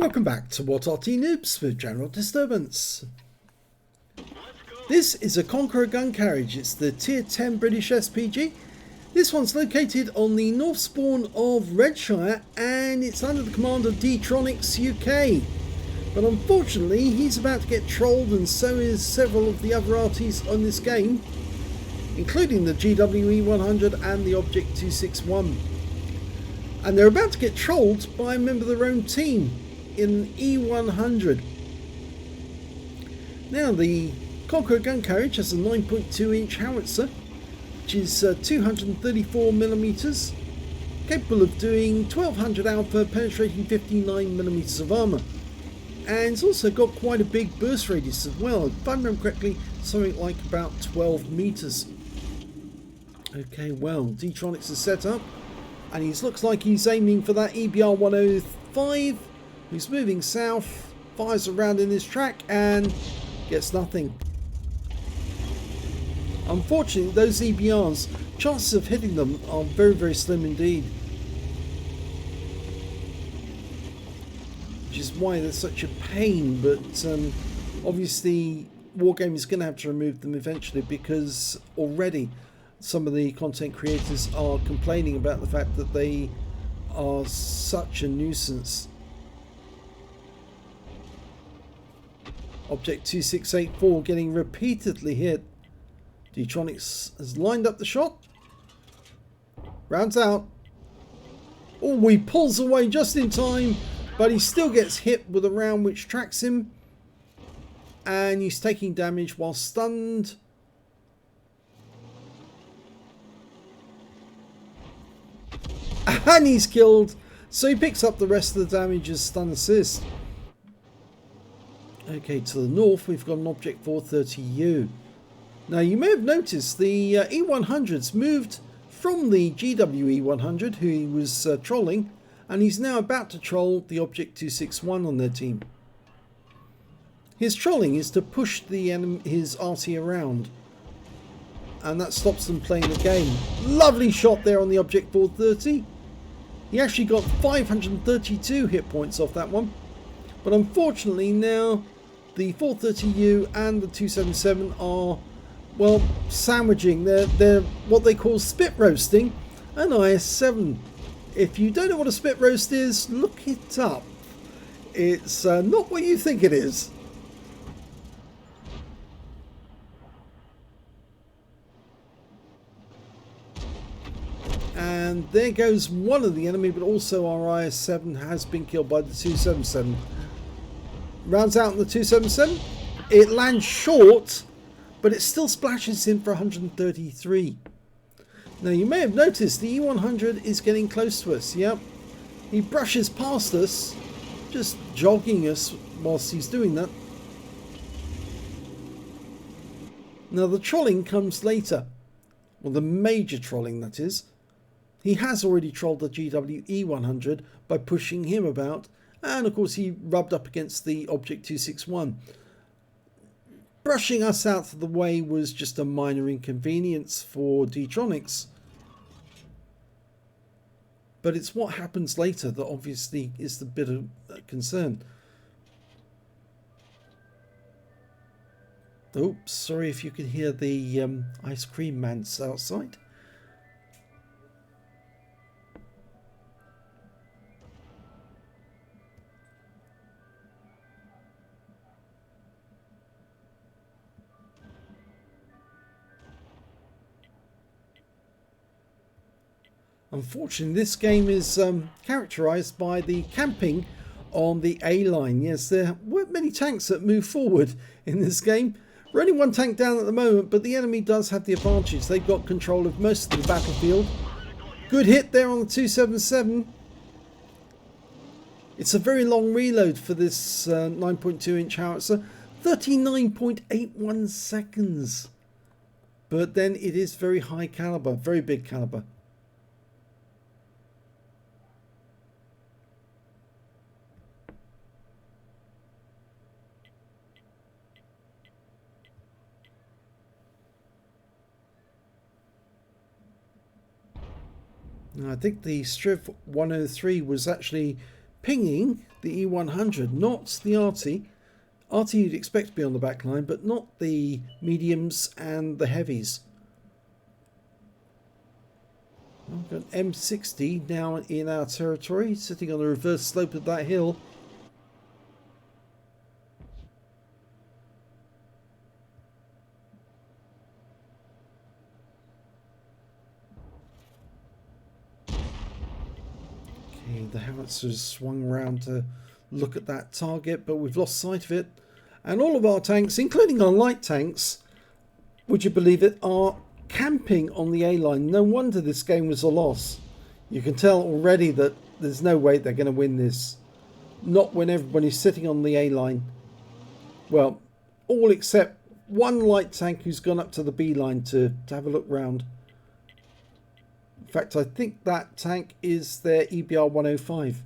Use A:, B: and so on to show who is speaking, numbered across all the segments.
A: Welcome back to What Arty Noobs with General Disturbance. This is a Conqueror gun carriage. It's the tier 10 British SPG. This one's located on the north spawn of Redshire and it's under the command of D-Tronics UK. But unfortunately he's about to get trolled, and so is several of the other Arties on this game, including the GWE100 and the Object 261. And they're about to get trolled by a member of their own team in E100. Now the Conqueror gun carriage has a 9.2 inch howitzer, which is 234mm, capable of doing 1200 alpha, penetrating 59mm of armour. And it's also got quite a big burst radius as well. If I remember correctly, something like about 12 meters. Okay, well, D-Tronics is set up, and he looks like he's aiming for that EBR 105. He's moving south, fires around in his track, and gets nothing. Unfortunately, those EBRs, chances of hitting them are very, very slim indeed. Which is why they're such a pain, but obviously Wargame is going to have to remove them eventually, because already some of the content creators are complaining about the fact that they are such a nuisance. Object 2684 getting repeatedly hit. D-Tronics has lined up the shot. Rounds out. Oh, he pulls away just in time, but he still gets hit with a round which tracks him. And he's taking damage while stunned. And he's killed. So he picks up the rest of the damage as stun assist. Okay, to the north we've got an Object 430U. Now you may have noticed the E100's moved from the GWE100, who he was trolling, and he's now about to troll the Object 261 on their team. His trolling is to push his Arty around, and that stops them playing the game. Lovely shot there on the Object 430. He actually got 532 hit points off that one, but unfortunately now the 430U and the 277 are, well, sandwiching. They're what they call spit roasting an IS-7. If you don't know what a spit roast is, look it up. It's not what you think it is. And there goes one of the enemy, but also our IS-7 has been killed by the 277. Rounds out in the 277. It lands short, but it still splashes him for 133. Now you may have noticed the E100 is getting close to us. Yep, he brushes past us, just jogging us whilst he's doing that. Now the trolling comes later. Well, the major trolling, that is. He has already trolled the GWE100 by pushing him about, and of course he rubbed up against the Object 261. Brushing us out of the way was just a minor inconvenience for D-Tronics. But it's what happens later that obviously is the bit of concern. Oops, sorry if you can hear the ice cream man outside. Unfortunately, this game is characterized by the camping on the A line. Yes, there weren't many tanks that move forward in this game. We're only one tank down at the moment, but the enemy does have the advantage. They've got control of most of the battlefield. Good hit there on the 277. It's a very long reload for this 9.2 inch howitzer. 39.81 seconds. But then it is very high caliber, very big caliber. I think the Striv 103 was actually pinging the E100, not the Arty. Arty you'd expect to be on the back line, but not the mediums and the heavies. We've got M60 now in our territory, sitting on the reverse slope of that hill. Okay, the howitzers swung around to look at that target, but we've lost sight of it. And all of our tanks, including our light tanks, would you believe it, are camping on the A line. No wonder this game was a loss. You can tell already that there's no way they're going to win this. Not when everybody's sitting on the A line. Well, all except one light tank who's gone up to the B line to have a look round. In fact, I think that tank is their EBR 105.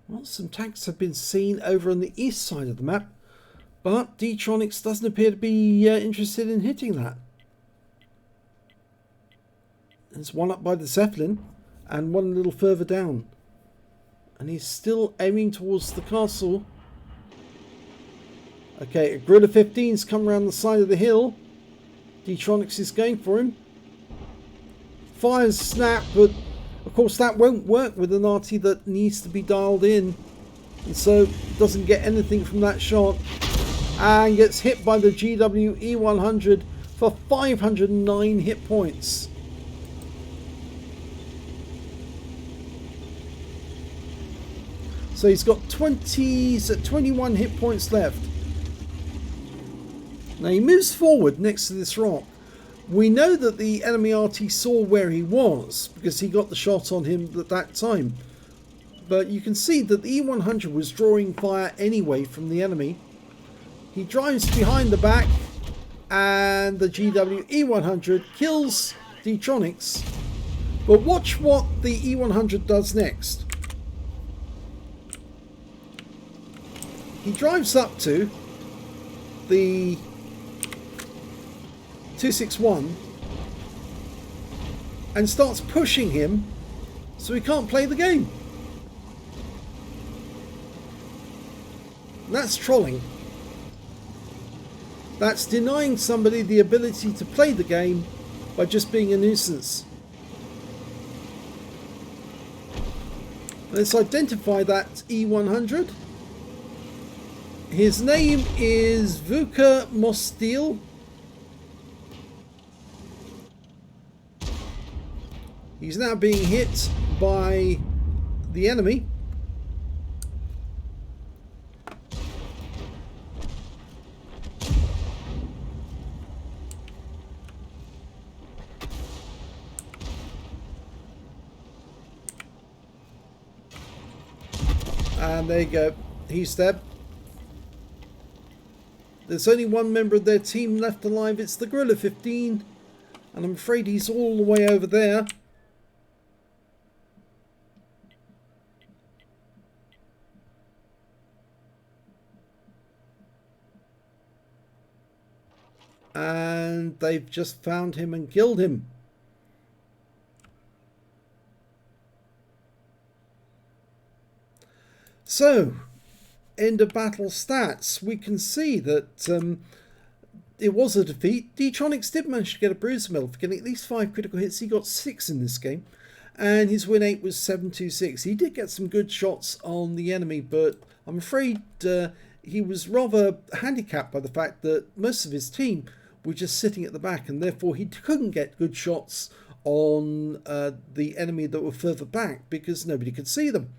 A: Well, some tanks have been seen over on the east side of the map, but D-Tronics doesn't appear to be interested in hitting that. There's one up by the Zeppelin and one a little further down. And he's still aiming towards the castle. Okay, a Gorilla 15's come around the side of the hill. D-Tronics is going for him. Fires snap, but of course that won't work with an Arty that needs to be dialed in. And so doesn't get anything from that shot. And gets hit by the GW E100 for 509 hit points. So he's got 21 hit points left. Now he moves forward next to this rock. We know that the enemy Arty saw where he was because he got the shot on him at that time. But you can see that the E100 was drawing fire anyway from the enemy. He drives behind the back and the GW E100 kills D-Tronics. But watch what the E100 does next. He drives up to the 261 and starts pushing him so he can't play the game. That's trolling. That's denying somebody the ability to play the game by just being a nuisance. Let's identify that E100. His name is Vuka Mostil. He's now being hit by the enemy. And there you go. He's dead. There's only one member of their team left alive. It's the Gorilla 15. And I'm afraid he's all the way over there. And they've just found him and killed him. So, end of battle stats. We can see that it was a defeat. D-Tronics did manage to get a bruiser medal for getting at least 5 critical hits. He got 6 in this game. And his win 8 was 726. He did get some good shots on the enemy, but I'm afraid he was rather handicapped by the fact that most of his team were just sitting at the back, and therefore he couldn't get good shots on the enemy that were further back because nobody could see them.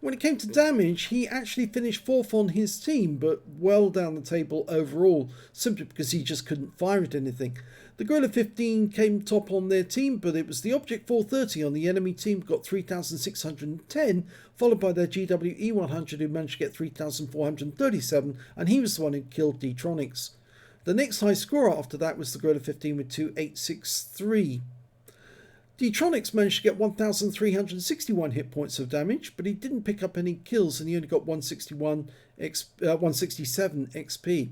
A: When it came to damage, he actually finished 4th on his team, but well down the table overall, simply because he just couldn't fire at anything. The Gorilla 15 came top on their team, but it was the Object 430 on the enemy team, got 3,610, followed by their GW E100 who managed to get 3,437, and he was the one who killed D-Tronics. The next high scorer after that was the Gorilla 15 with 2,863. D-Tronics managed to get 1,361 hit points of damage, but he didn't pick up any kills and he only got 167 XP.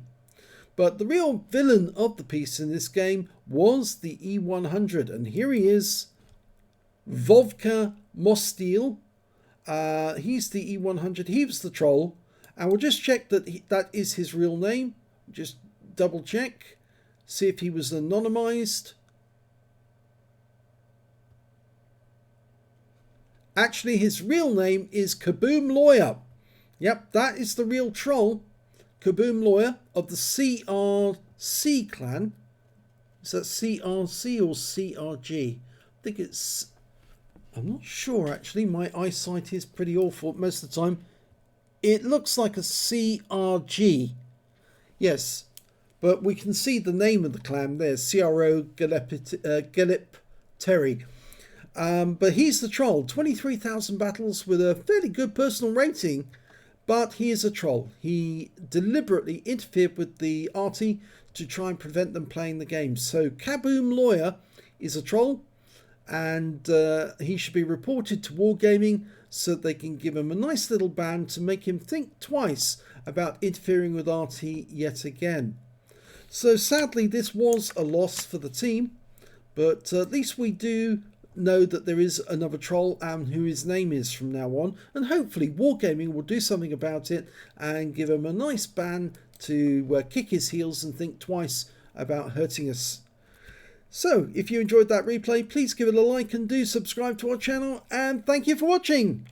A: But the real villain of the piece in this game was the E100, and here he is, Vovka Mostil. He's the E100, he was the troll, and we'll just check that that is his real name. Just double check, see if he was anonymized. Actually, his real name is KaBoomLawyer. Yep, that is the real troll. KaBoomLawyer of the CRC clan. Is that CRC or CRG? I think it's... I'm not sure actually. My eyesight is pretty awful most of the time. It looks like a CRG. Yes, but we can see the name of the clan there. CRO Galipteri. But he's the troll. 23,000 battles with a fairly good personal rating. But he is a troll. He deliberately interfered with the Arty to try and prevent them playing the game. So KaBoomLawyer is a troll, and he should be reported to Wargaming so they can give him a nice little ban to make him think twice about interfering with Arty yet again. So sadly, this was a loss for the team, but at least we do know that there is another troll and who his name is from now on, and hopefully Wargaming will do something about it and give him a nice ban to kick his heels and think twice about hurting us. So if you enjoyed that replay, please give it a like and do subscribe to our channel, and thank you for watching.